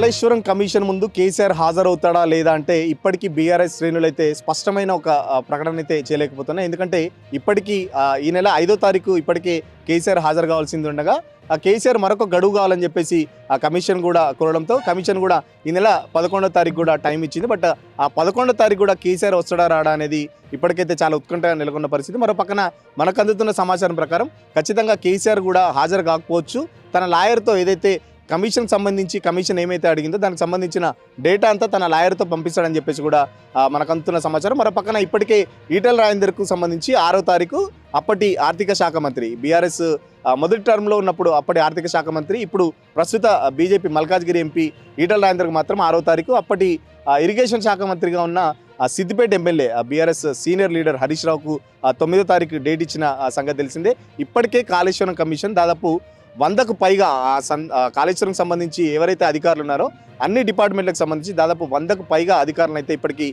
Kaleshwaram commission ముందు కేసీఆర్ హాజరవుతాడా లేదా అంటే ఇప్పటికీ బీఆర్ఎస్ శ్రేణులైతే స్పష్టమైన ఒక ప్రకటన అయితే చేయలేకపోతున్నాయి. ఎందుకంటే ఇప్పటికీ ఈ నెల 5వ తారీఖు ఇప్పటికే కేసీఆర్ హాజరు కావాల్సింది ఉండగా ఆ కేసీఆర్ మరొక గడువు కావాలని చెప్పేసి ఆ కమిషన్ కూడా కోరడంతో కమిషన్ కూడా ఈ నెల 11వ తారీఖు కూడా టైం ఇచ్చింది. బట్ ఆ 11వ తారీఖు కూడా కేసీఆర్ వస్తాడా రాడా అనేది ఇప్పటికైతే చాలా ఉత్కంఠగా నెలకొన్న పరిస్థితి. మరో పక్కన మనకు అందుతున్న సమాచారం ప్రకారం ఖచ్చితంగా కేసీఆర్ కూడా హాజరు కాకపోవచ్చు. తన లాయర్తో ఏదైతే కమిషన్కి సంబంధించి కమిషన్ ఏమైతే అడిగిందో దానికి సంబంధించిన డేటా అంతా తన లాయర్తో పంపిస్తాడని చెప్పేసి కూడా మనకు అందుతున్న సమాచారం. మరో పక్కన ఇప్పటికే ఈటెల రాజేందర్కు సంబంధించి 6వ తారీఖు అప్పటి ఆర్థిక శాఖ మంత్రి బీఆర్ఎస్ మొదటి టర్మ్లో ఉన్నప్పుడు అప్పటి ఆర్థిక శాఖ మంత్రి ఇప్పుడు ప్రస్తుత బీజేపీ మల్కాజ్గిరి ఎంపీ ఈటెల రాజేందర్కు మాత్రం 6వ తారీఖు అప్పటి ఇరిగేషన్ శాఖ మంత్రిగా ఉన్న Siddipet MLA BRS senior leader Harish రావుకు 9వ తారీఖు డేట్ ఇచ్చిన సంగతి తెలిసిందే. ఇప్పటికే కాళేశ్వరం కమిషన్ దాదాపు 100కు పైగా కాళేశ్వరం సంబంధించి ఎవరైతే అధికారులు ఉన్నారో అన్ని డిపార్ట్మెంట్లకు సంబంధించి దాదాపు 100కు పైగా అధికారులను అయితే ఇప్పటికీ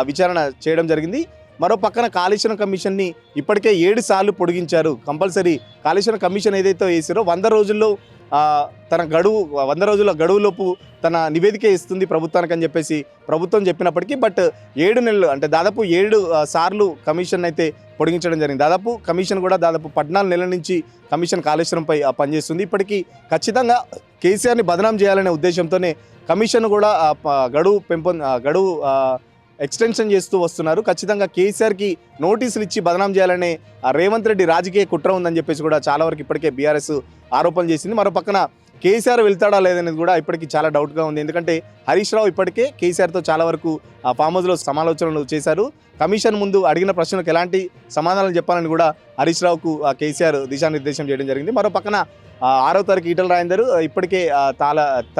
విచారణ చేయడం జరిగింది. మరో పక్కన కాళేశ్వరం కమిషన్ని ఇప్పటికే 7 సార్లు పొడిగించారు. కంపల్సరీ కాళేశ్వరం కమిషన్ ఏదైతే వేసారో 100 రోజుల్లో తన గడువు 100 రోజుల గడువులోపు తన నివేదిక ఇస్తుంది ప్రభుత్వానికి అని చెప్పేసి ప్రభుత్వం చెప్పినప్పటికీ బట్ 7 నెలలు అంటే దాదాపు 7 సార్లు కమిషన్ అయితే పొడిగించడం జరిగింది. దాదాపు కమిషన్ కూడా దాదాపు 14 నెలల నుంచి కమిషన్ కాళేశ్వరంపై పనిచేస్తుంది. ఇప్పటికీ ఖచ్చితంగా కేసీఆర్ని బదనాం చేయాలనే ఉద్దేశంతోనే కమిషన్ కూడా గడువు ఎక్స్టెన్షన్ చేస్తూ వస్తున్నారు. ఖచ్చితంగా కేసీఆర్కి నోటీసులు ఇచ్చి బదనాం చేయాలనే రేవంత్ రెడ్డి రాజకీయ కుట్ర ఉందని చెప్పేసి కూడా చాలా వరకు ఇప్పటికే బీఆర్ఎస్ ఆరోపణలు చేసింది. మరో పక్కన కేసీఆర్ వెళ్తాడా లేదనేది కూడా ఇప్పటికీ చాలా డౌట్గా ఉంది. ఎందుకంటే హరీష్ రావు ఇప్పటికే కేసీఆర్తో చాలా వరకు ఫామ్ హౌస్లో సమాలోచనలు చేశారు. కమిషన్ ముందు అడిగిన ప్రశ్నలకు ఎలాంటి సమాధానాలు చెప్పాలని కూడా హరీష్ రావుకు కేసీఆర్ దిశానిర్దేశం చేయడం జరిగింది. మరో పక్కన 6వ తారీఖు ఈటెల రాజేందర్ ఇప్పటికే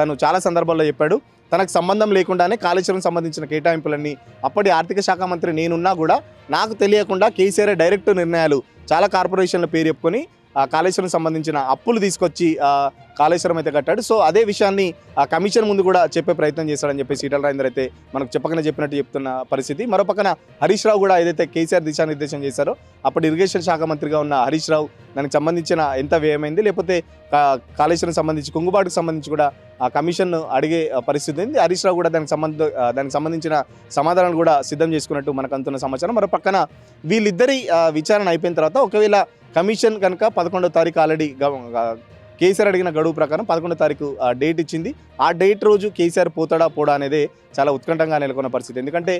తను చాలా సందర్భాల్లో చెప్పాడు తనకు సంబంధం లేకుండానే కాళేశ్వరం సంబంధించిన కేటాయింపులన్నీ అప్పటి ఆర్థిక శాఖ మంత్రి నేనున్నా కూడా నాకు తెలియకుండా కేసీఆర్ డైరెక్ట్ నిర్ణయాలు చాలా కార్పొరేషన్ల పేరు చెప్పుకొని కాళేశ్వరం సంబంధించిన అప్పులు తీసుకొచ్చి కాళేశ్వరం అయితే కట్టాడు. సో అదే విషయాన్ని కమిషన్ ముందు కూడా చెప్పే ప్రయత్నం చేశాడని చెప్పేసి ఈటెల రాజేందర్ అయితే మనకు చెప్పకనే చెప్పినట్టు చెప్తున్న పరిస్థితి. మరో పక్కన హరీష్ రావు కూడా ఏదైతే కేసీఆర్ దిశానిర్దేశం చేశారో అప్పటి ఇరిగేషన్ శాఖ మంత్రిగా ఉన్న హరీష్ రావు దానికి సంబంధించిన ఎంత వ్యయమైంది లేకపోతే కాళేశ్వరం సంబంధించి కుంగుబాటుకు సంబంధించి కూడా ఆ కమిషన్ అడిగే పరిస్థితి ఉంది. హరీష్ రావు కూడా దానికి సంబంధించిన సమాధానాలు కూడా సిద్ధం చేసుకున్నట్టు మనకు అందుతున్న సమాచారం. మరో పక్కన వీళ్ళిద్దరి విచారణ అయిపోయిన తర్వాత ఒకవేళ కమిషన్ కనుక 11వ తారీఖు ఆల్రెడీ కేసీఆర్ అడిగిన గడువు ప్రకారం 11వ తారీఖు డేట్ ఇచ్చింది. ఆ డేట్ రోజు కేసీఆర్ పోతాడా పోడా అనేది చాలా ఉత్కంఠంగా నెలకొన్న పరిస్థితి. ఎందుకంటే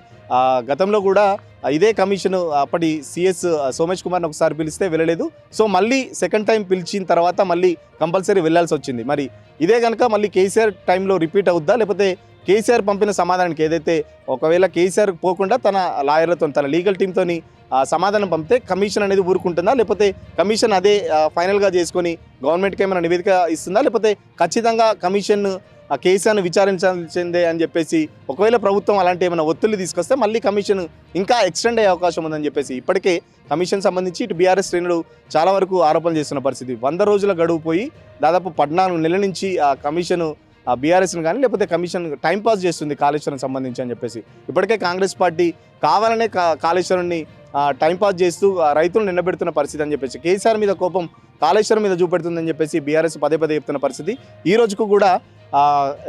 గతంలో కూడా ఇదే కమిషన్ అప్పటి సిఎస్ సోమేష్ కుమార్ని ఒకసారి పిలిస్తే వెళ్ళలేదు. సో మళ్ళీ సెకండ్ టైం పిలిచిన తర్వాత మళ్ళీ కంపల్సరీ వెళ్ళాల్సి వచ్చింది. మరి ఇదే కనుక మళ్ళీ కేసీఆర్ టైంలో రిపీట్ అవుద్దా లేకపోతే కేసీఆర్ పంపిన సమాధానానికి ఏదైతే ఒకవేళ కేసీఆర్ పోకుండా తన లాయర్లతో తన లీగల్ టీంతోని సమాధానం పంపితే కమిషన్ అనేది ఊరుకుంటుందా లేకపోతే కమిషన్ అదే ఫైనల్గా చేసుకొని గవర్నమెంట్కి ఏమైనా నివేదిక ఇస్తుందా లేకపోతే ఖచ్చితంగా కమిషన్ కేసీఆర్ను విచారించాల్సిందే అని చెప్పేసి ఒకవేళ ప్రభుత్వం అలాంటి ఏమైనా ఒత్తిళ్లు తీసుకొస్తే మళ్ళీ కమిషన్ ఇంకా ఎక్స్టెండ్ అయ్యే అవకాశం ఉందని చెప్పేసి ఇప్పటికే కమిషన్ సంబంధించి ఇటు బీఆర్ఎస్ శ్రేణులు చాలా వరకు ఆరోపణలు చేస్తున్న పరిస్థితి. 100 రోజుల గడువు పోయి దాదాపు 14 నెలల నుంచి ఆ కమిషన్ బీఆర్ఎస్ని కానీ లేకపోతే కమిషన్ టైంపాస్ చేస్తుంది కాళేశ్వరం సంబంధించి అని చెప్పేసి ఇప్పటికే కాంగ్రెస్ పార్టీ కావాలనే కాళేశ్వరాన్ని టైంపాస్ చేస్తూ రైతులను నిలబెడుతున్న పరిస్థితి అని చెప్పేసి కేసీఆర్ మీద కోపం కాళేశ్వరం మీద చూపెడుతుందని చెప్పేసి బీఆర్ఎస్ పదే చెప్తున్న పరిస్థితి. ఈ రోజుకు కూడా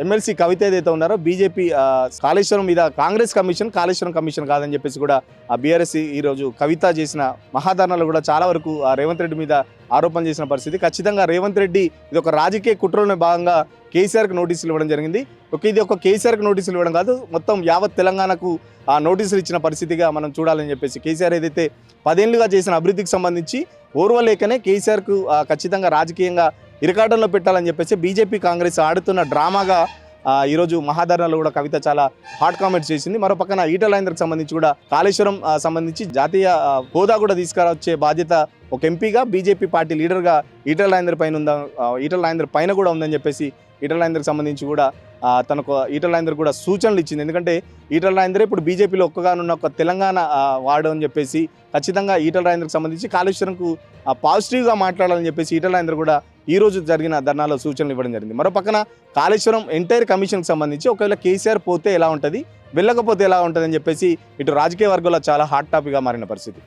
ఎమ్మెల్సీ కవిత ఏదైతే ఉన్నారో బీజేపీ కాళేశ్వరం మీద కాంగ్రెస్ కమిషన్ కాళేశ్వరం కమిషన్ కాదని చెప్పేసి కూడా బీఆర్ఎస్ ఈరోజు కవిత చేసిన మహాధర్నాలు కూడా చాలా వరకు రేవంత్ రెడ్డి మీద ఆరోపణ చేసిన పరిస్థితి. ఖచ్చితంగా రేవంత్ రెడ్డి ఇది ఒక రాజకీయ కుట్రలోనే భాగంగా కేసీఆర్కి నోటీసులు ఇవ్వడం జరిగింది. ఇది ఒక కేసీఆర్కి నోటీసులు ఇవ్వడం కాదు మొత్తం యావత్ తెలంగాణకు నోటీసులు ఇచ్చిన పరిస్థితిగా మనం చూడాలని చెప్పేసి కేసీఆర్ ఏదైతే 10 ఏళ్లుగా చేసిన అభివృద్ధికి సంబంధించి ఓర్వలేకనే కేసీఆర్కు ఖచ్చితంగా రాజకీయంగా ఇరకాటంలో పెట్టాలని చెప్పేసి బీజేపీ కాంగ్రెస్ ఆడుతున్న డ్రామాగా ఈరోజు మహాధర్నాలో కూడా కవిత చాలా హాట్ కామెంట్స్ చేసింది. మరో పక్కన ఈటెల రాజేందర్కి సంబంధించి కూడా కాళేశ్వరం సంబంధించి జాతీయ హోదా కూడా తీసుకురావచ్చే బాధ్యత ఒక ఎంపీగా బీజేపీ పార్టీ లీడర్గా ఈటెల రాజేందర్ పైన కూడా ఉందని చెప్పేసి ఈటెల రాజేందర్కి సంబంధించి కూడా ఈటెల రాజేందర్ కూడా సూచనలు ఇచ్చింది. ఎందుకంటే ఈటెల రాజేందర్ ఇప్పుడు బీజేపీలో ఒక్కగానున్న ఒక తెలంగాణ వాడు అని చెప్పేసి ఖచ్చితంగా ఈటెల రాజేందర్కి సంబంధించి కాళేశ్వరంకు పాజిటివ్గా మాట్లాడాలని చెప్పేసి ఈటెల రాజేందర్ కూడా ఈ రోజు జరిగిన ధర్నాలో సూచనలు ఇవ్వడం జరిగింది. మరో పక్కన కాళేశ్వరం ఎంటైర్ కమిషన్కి సంబంధించి ఒకవేళ కేసీఆర్ పోతే ఎలా ఉంటుంది వెళ్ళకపోతే ఎలా ఉంటుంది అని చెప్పేసి ఇటు రాజకీయ వర్గంలో చాలా హాట్ టాపిక్గా మారిన పరిస్థితి.